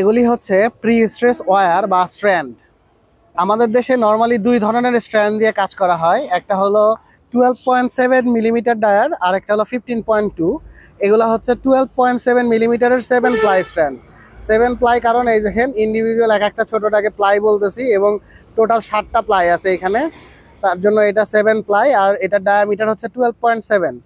এগুলি হচ্ছে pre stress wire বা স্ট্র্যান্ড। আমাদের দেশে নর্মালি দুই ধরনের স্ট্র্যান্ড দিয়ে কাজ করা হয়, একটা হলো 12.7 মিলিমিটার ডায়ার আর একটা হলো 15.2। এগুলো হচ্ছে 12.7 মিলিমিটারের 7 প্লাই স্ট্র্যান্ড। 7 প্লাই কারণ এই দেখেন ইন্ডিভিজুয়াল এক একটা ছোটোটাকে প্লাই বলতেছি, এবং টোটাল 7টা প্লাই আছে এখানে, তার জন্য এটা 7 প্লাই, আর এটার ডায়ামিটার হচ্ছে 12.7।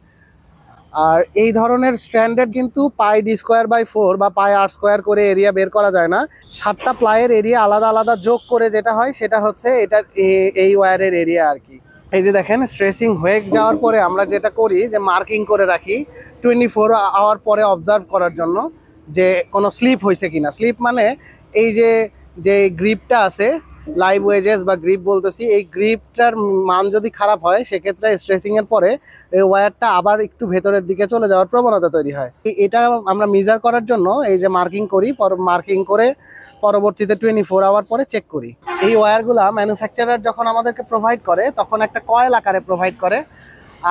আর এই ধরনের স্ট্যান্ডার্ড কিন্তু πd²/4 বা πr² করে এরিয়া বের করা যায় না। 7টা প্লাইয়ের এরিয়া আলাদা আলাদা যোগ করে যেটা হয় সেটা হচ্ছে এটার এই ওয়্যারের এরিয়া আর কি। এই যে দেখেন স্ট্রেসিং হয়ে যাওয়ার পরে আমরা যেটা করি যে মার্কিং করে রাখি 24 আওয়ার পরে অবজার্ভ করার জন্য যে কোনো স্লিপ হয়েছে কিনা। স্লিপ মানে এই যে গ্রিপটা আছে, লাইভ ওয়েজেস বা গ্রিপ বলতেছি, এই গ্রিপটার মান যদি খারাপ হয় সেক্ষেত্রে স্ট্রেসিংয়ের পরে এই ওয়্যারটা আবার একটু ভেতরের দিকে চলে যাওয়ার প্রবণতা তৈরি হয়। এটা আমরা মেজার করার জন্য এই যে মার্কিং করি, মার্কিং করে পরবর্তীতে 24 আওয়ার পরে চেক করি। এই ওয়্যারগুলা ম্যানুফ্যাকচারার যখন আমাদেরকে প্রোভাইড করে তখন একটা কয়েল আকারে প্রোভাইড করে,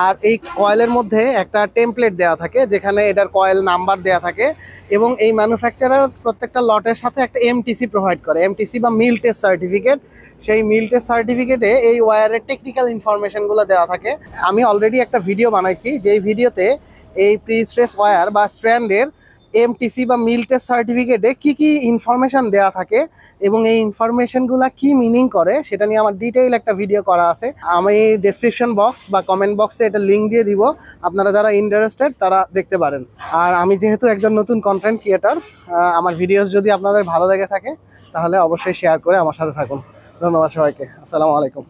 আর এই কয়েলের মধ্যে একটা টেমপ্লেট দেওয়া থাকে যেখানে এটার কয়েল নাম্বার দেওয়া থাকে, এবং এই ম্যানুফ্যাকচারার প্রত্যেকটা লটের সাথে একটা এমটিসি প্রোভাইড করে, এমটিসি বা মিল টেস্ট সার্টিফিকেট। সেই মিল টেস্ট সার্টিফিকেটে এই ওয়্যারের টেকনিক্যাল ইনফরমেশনগুলো দেওয়া থাকে। আমি অলরেডি একটা ভিডিও বানাইছি, যেই ভিডিওতে এই প্রি স্ট্রেস ওয়্যার বা স্ট্র্যান্ডের এমটিসি বা মিল টেস্ট সার্টিফিকেটে কী কী ইনফরমেশন দেওয়া থাকে এবং এই ইনফরমেশনগুলো কি মিনিং করে সেটা নিয়ে আমার ডিটেইল একটা ভিডিও করা আছে। আমি ডেসক্রিপশন বক্স বা কমেন্ট বক্সে এটা লিঙ্ক দিয়ে দিব, আপনারা যারা ইন্টারেস্টেড তারা দেখতে পারেন। আর আমি যেহেতু একজন নতুন কন্টেন্ট ক্রিয়েটর, আমার ভিডিওস যদি আপনাদের ভালো লেগে থাকে তাহলে অবশ্যই শেয়ার করে আমার সাথে থাকুন। ধন্যবাদ সবাইকে। আসসালামু আলাইকুম।